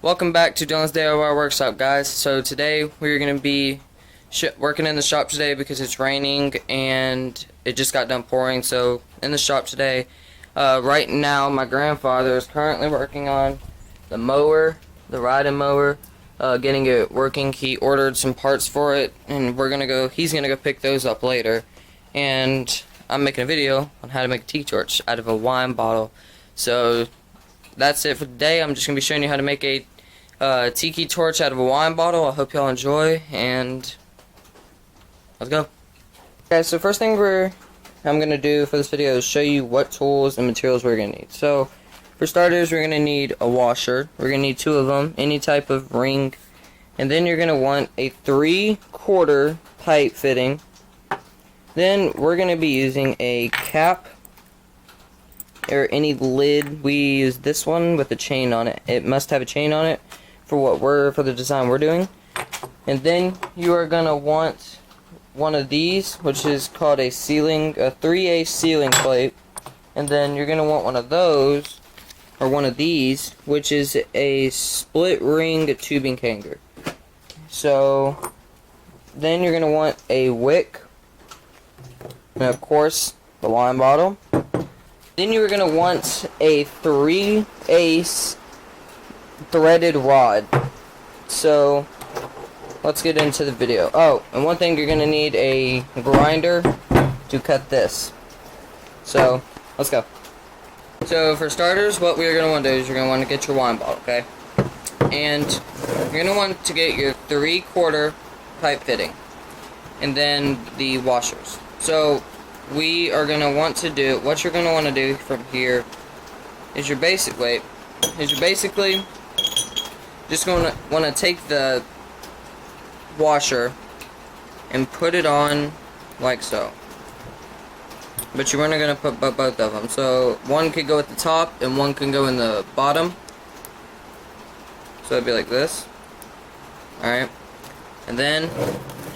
Welcome back to Dylan's DIY Workshop, guys. So today we're going to be working in the shop today because it's raining and it just got done pouring. So in the shop today, right now my grandfather is currently working on the mower, the riding mower, getting it working. He ordered some parts for it and he's going to go pick those up later. And I'm making a video on how to make a tiki torch out of a wine bottle. So that's it for today. I'm just going to be showing you how to make a tiki torch out of a wine bottle. I hope y'all enjoy, and let's go. Okay, so first thing I'm going to do for this video is show you what tools and materials we're going to need. So for starters, we're going to need a washer. We're going to need 2 of them, any type of ring, and then you're going to want a 3/4 pipe fitting. Then we're going to be using a cap or any lid. We use this one with a chain on it. It must have a chain on it for the design we're doing. And then you are gonna want one of these, which is called a 3/8 sealing plate. And then you're gonna want one of those, or one of these, which is a split ring tubing hanger. So then you're gonna want a wick, and of course the wine bottle. Then you're going to want a 3/8 threaded rod. So let's get into the video. Oh, and one thing, you're going to need a grinder to cut this. So let's go. So for starters, what we're going to want to do is you're going to want to get your wine bottle, okay? And you're going to want to get your 3/4 pipe fitting, and then the washers. So we are going to want to do, what you're going to want to do from here is you're basically just going to want to take the washer and put it on like so. But you're only going to put both of them. So one could go at the top and one can go in the bottom. So it'd be like this. Alright. And then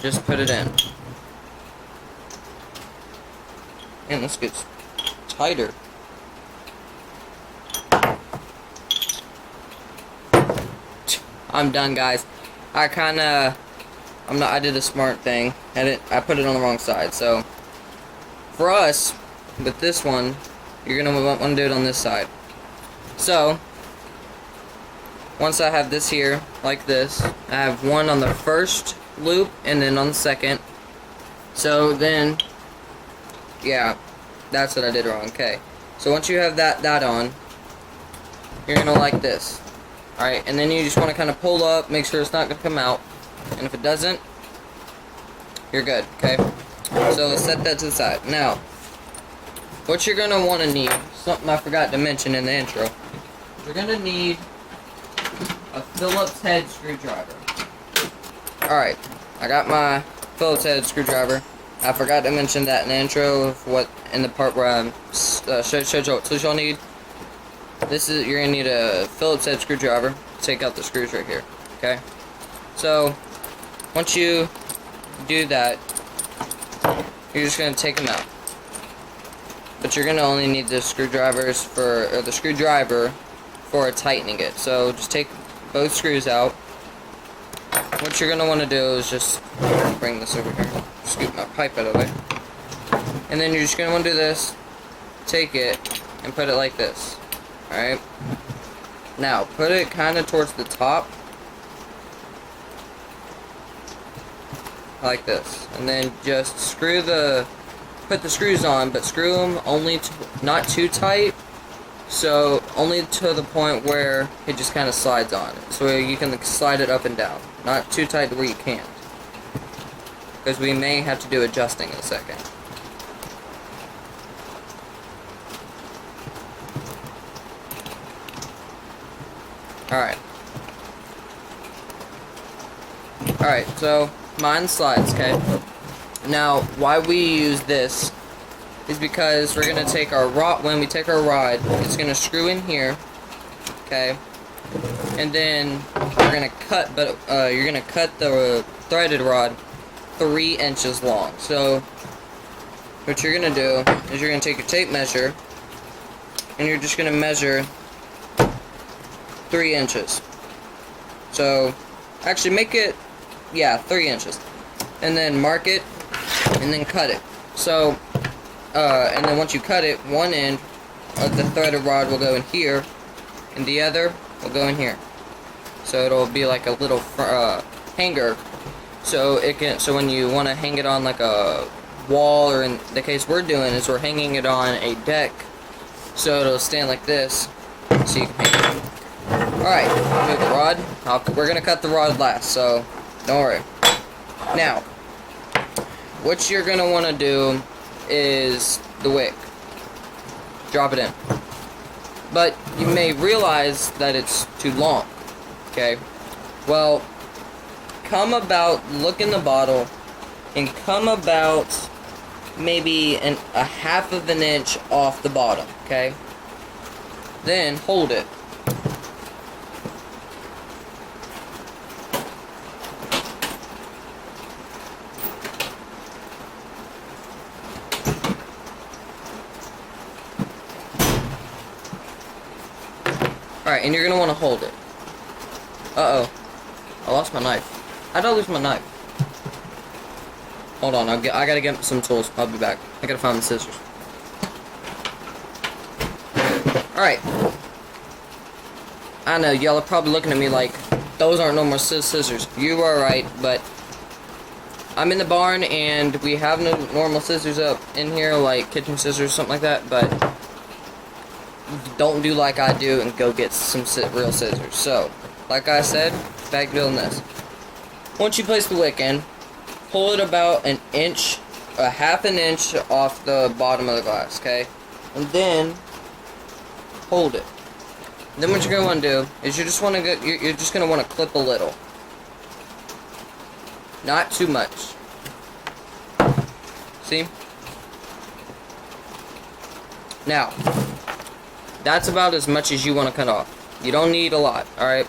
just put it in. And this gets tighter. I'm done, guys. I did a smart thing. I put it on the wrong side. So for us, with this one, you're gonna want to do it on this side. So once I have this here, like this, I have one on the first loop and then on the second. So then, yeah, that's what I did wrong. Okay, so once you have that on, you're gonna like this. Alright, and then you just want to kind of pull up, make sure it's not gonna come out, and if it doesn't, you're good. Okay, so let's set that to the side. Now, what you're gonna want to need, something I forgot to mention in the intro, you're gonna need a Phillips head screwdriver. Alright, I got my Phillips head screwdriver. I forgot to mention that in the intro of in the part where I showed you what tools y'all need. You're gonna need a Phillips head screwdriver to take out the screws right here. Okay? So once you do that, you're just gonna take them out. But you're gonna only need the screwdriver for tightening it. So just take both screws out. What you're gonna want to do is just bring this over here. Scoop my pipe out of the way. And then you're just going to want to do this, take it, and put it like this. Alright? Now, put it kind of towards the top. Like this. And then just put the screws on, but screw them only not too tight. So, only to the point where it just kind of slides on. So you can slide it up and down. Not too tight to where you can't. Because we may have to do adjusting in a second. Alright, so mine slides, okay? Now, why we use this is because we're going to take our rod, when we take our rod, it's going to screw in here, okay? And then we're going to cut, you're going to cut the threaded rod 3 inches long. So what you're going to do is you're going to take your tape measure and you're just going to measure 3 inches. So, actually make it, yeah, 3 inches. And then mark it, and then cut it. So, and then once you cut it, one end of the threaded rod will go in here, and the other will go in here. So it'll be like a little hanger. So when you want to hang it on like a wall, or in the case we're doing is we're hanging it on a deck, so it'll stand like this, so you can hang it. Alright, move the rod. We're gonna cut the rod last, so don't worry. Now, what you're gonna want to do is the wick. Drop it in. But you may realize that it's too long. Okay? Well, look in the bottle, and come about maybe a half of an inch off the bottom. Okay? Then hold it. Alright, and you're going to want to hold it. Uh-oh. I lost my knife. How'd I lose my knife? Hold on, I gotta get some tools. I'll be back. I gotta find the scissors. Alright. I know, y'all are probably looking at me like, those aren't no more scissors. You are right, but I'm in the barn, and we have no normal scissors up in here, like kitchen scissors, something like that, but don't do like I do and go get some real scissors. So, like I said, back to doing this. Once you place the wick in, pull it about an inch, a half an inch off the bottom of the glass, okay? And then hold it. Then what you're gonna want to do is you're just gonna want to clip a little, not too much. See? Now, that's about as much as you want to cut off. You don't need a lot, alright?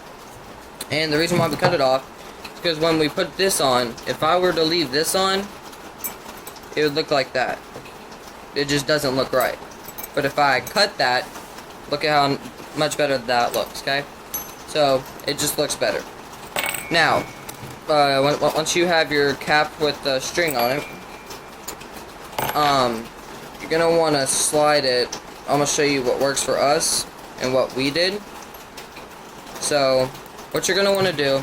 And the reason why we cut it off is because when we put this on, if I were to leave this on, it would look like that. It just doesn't look right. But if I cut that, look at how much better that looks, okay? So, it just looks better. Now, once you have your cap with the string on it, you're going to want to slide it. I'm going to show you what works for us and what we did. So, what you're going to want to do,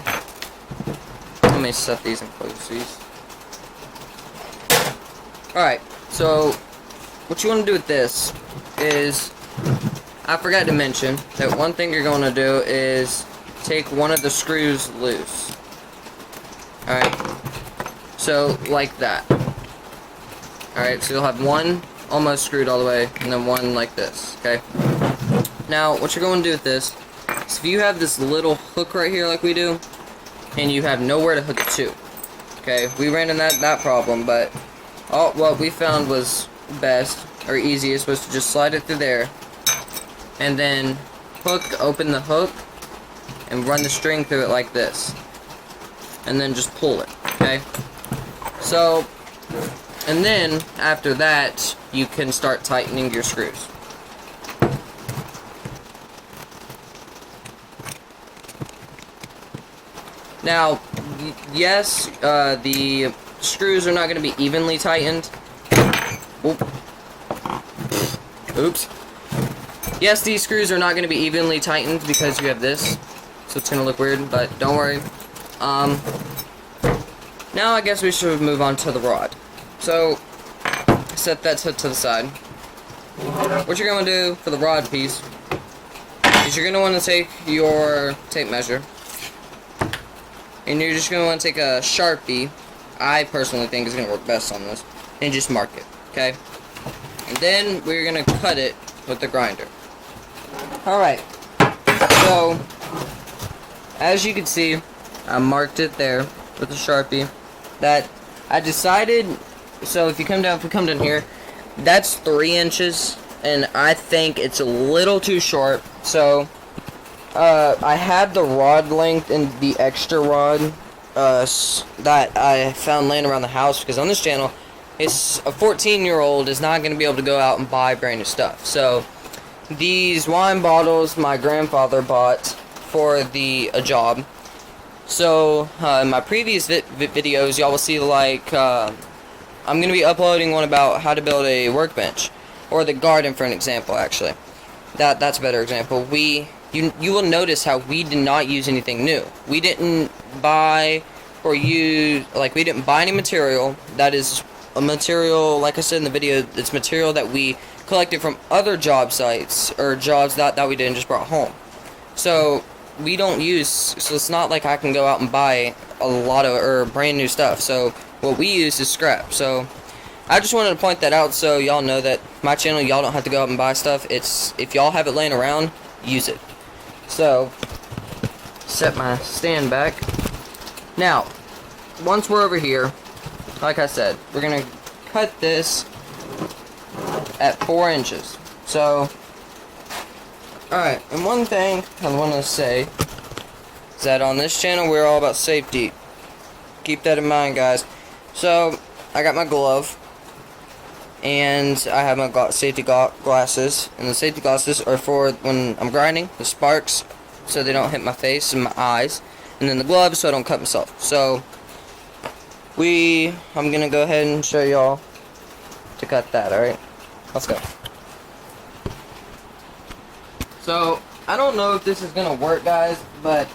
let me set these and close these. Alright, so what you want to do with this is, I forgot to mention that one thing you're going to do is take one of the screws loose. Alright, so like that. Alright, so you'll have one almost screwed all the way, and then one like this, okay? Now, what you're going to do with this is, if you have this little hook right here like we do, and you have nowhere to hook it to, okay? We ran into that problem, but what we found was best, or easiest, was to just slide it through there, and then open the hook, and run the string through it like this, and then just pull it, okay? So, and then, after that, you can start tightening your screws. Now, yes, the screws are not going to be evenly tightened. Oops. Yes, these screws are not going to be evenly tightened because you have this, so it's going to look weird, but don't worry. Now I guess we should move on to the rod. So, set that to the side. What you're going to do for the rod piece is you're going to want to take your tape measure, and you're just going to want to take a Sharpie. I personally think is going to work best on this, and just mark it, okay? And then we're going to cut it with the grinder. Alright, so as you can see, I marked it there with a Sharpie. That I decided, so if we come down here, that's 3 inches, and I think it's a little too short. So I had the rod length and the extra rod that I found laying around the house, because on this channel, it's a 14-year-old is not going to be able to go out and buy brand new stuff. So these wine bottles my grandfather bought for a job, So, in my previous videos, y'all will see, like, I'm going to be uploading one about how to build a workbench. Or the garden, for an example, actually. That's a better example. You will notice how we did not use anything new. We didn't buy or use, like, we didn't buy any material. That is a material, like I said in the video, it's material that we collected from other job sites, or jobs that we didn't just brought home. So, we don't use, so it's not like I can go out and buy a lot of, or brand new stuff. So, what we use is scrap. So, I just wanted to point that out so y'all know that my channel, y'all don't have to go out and buy stuff. It's, if y'all have it laying around, use it. So, set my stand back. Now, once we're over here, like I said, we're going to cut this at 4 inches. So, alright, and one thing I want to say is that on this channel, we're all about safety. Keep that in mind, guys. So, I got my glove, and I have my safety glasses, and the safety glasses are for when I'm grinding, the sparks, so they don't hit my face and my eyes, and then the gloves so I don't cut myself. So, I'm going to go ahead and show y'all to cut that, alright? Let's go. So, I don't know if this is going to work, guys, but,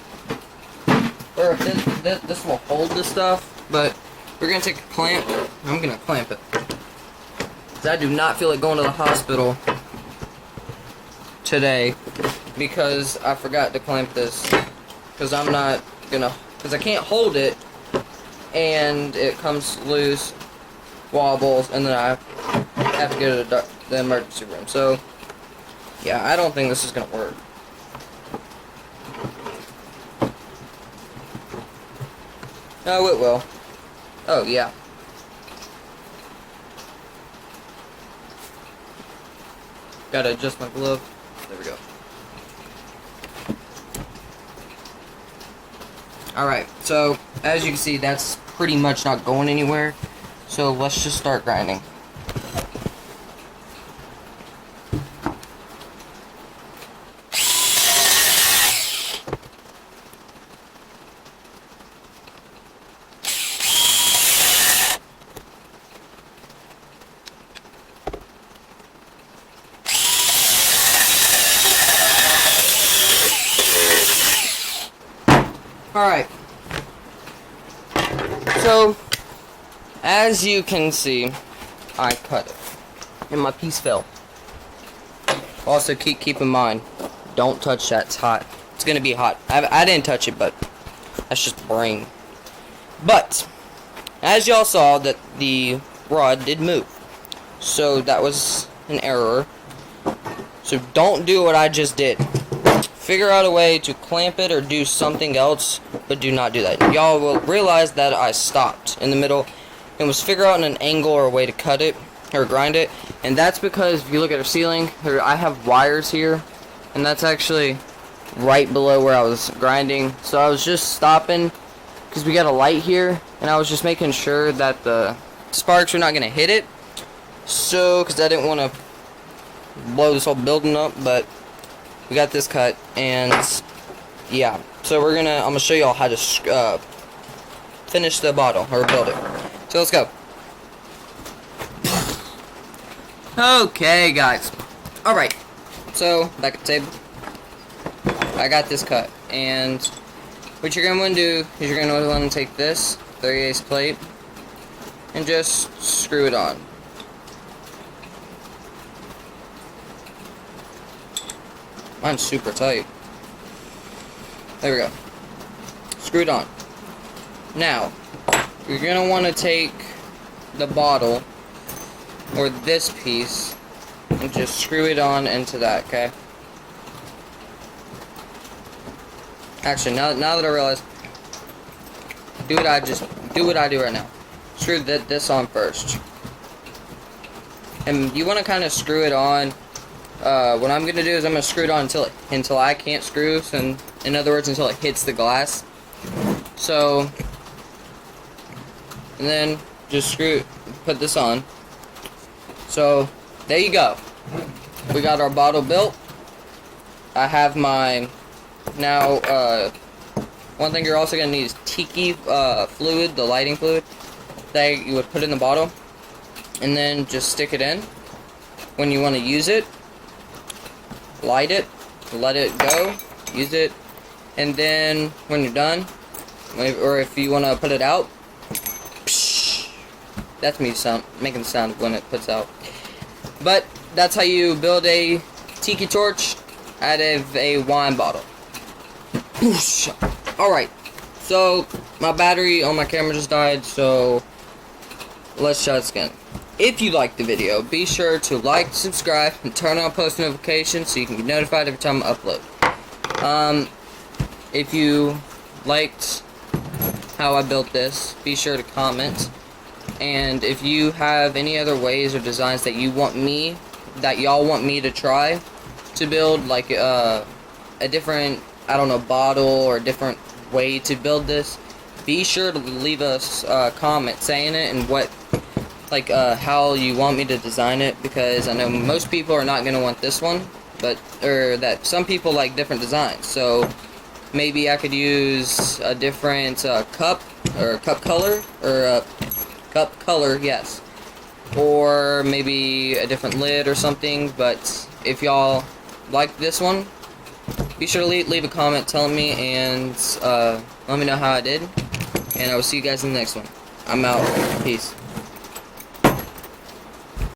or if this will hold this stuff, but we're going to take a clamp. I'm going to clamp it. Because I do not feel like going to the hospital today because I forgot to clamp this. Because I'm not going to, because I can't hold it, and it comes loose, wobbles, and then I have to go to the emergency room. So, yeah, I don't think this is going to work. No, it will. Oh, yeah. Gotta adjust my glove. There we go. Alright, so, as you can see, that's pretty much not going anywhere. So, let's just start grinding. Alright, so, as you can see, I cut it, and my piece fell. Also, keep in mind, don't touch that, it's hot. It's gonna be hot. I didn't touch it, but that's just brain. But, as y'all saw, that the rod did move. So, that was an error. So, don't do what I just did. Figure out a way to clamp it or do something else, but do not do that. Y'all will realize that I stopped in the middle and was figure out an angle or a way to cut it or grind it, and that's because if you look at the ceiling, I have wires here, and that's actually right below where I was grinding. So I was just stopping because we got a light here, and I was just making sure that the sparks were not going to hit it. So, because I didn't want to blow this whole building up, but we got this cut, and yeah. So I'm gonna show y'all how to finish the bottle or build it. So let's go. Okay, guys. All right. So back at the table, I got this cut, and what you're gonna want to do is you're gonna want to take this 3/8 plate and just screw it on. Mine's super tight. There we go. Screw it on. Now, you're going to want to take the bottle, or this piece, and just screw it on into that, okay? Actually, now that I realize, do what I do right now. Screw this on first. And you want to kind of screw it on. What I'm gonna do is I'm gonna screw it on until I can't screw. So in other words, until it hits the glass. So, and then just put this on. So there you go. We got our bottle built. I have my now one thing you're also going to need is Tiki fluid, the lighting fluid that you would put in the bottle, and then just stick it in. When you want to use it, light it, let it go, use it, and then when you're done, or if you want to put it out, that's me making the sound when it puts out. But that's how you build a Tiki Torch out of a wine bottle. Alright, so my battery on my camera just died, so let's try this again. If you liked the video, be sure to like, subscribe, and turn on post notifications so you can be notified every time I upload. If you liked how I built this, be sure to comment. And if you have any other ways or designs that y'all want me to try to build, like a different, I don't know, bottle or a different way to build this, be sure to leave us a comment saying it and what, like, how you want me to design it, because I know most people are not going to want this one, or that some people like different designs, so maybe I could use a different cup, or cup color, or cup color, yes, or maybe a different lid or something. But if y'all like this one, be sure to leave a comment telling me, and let me know how I did, and I will see you guys in the next one. I'm out. Peace.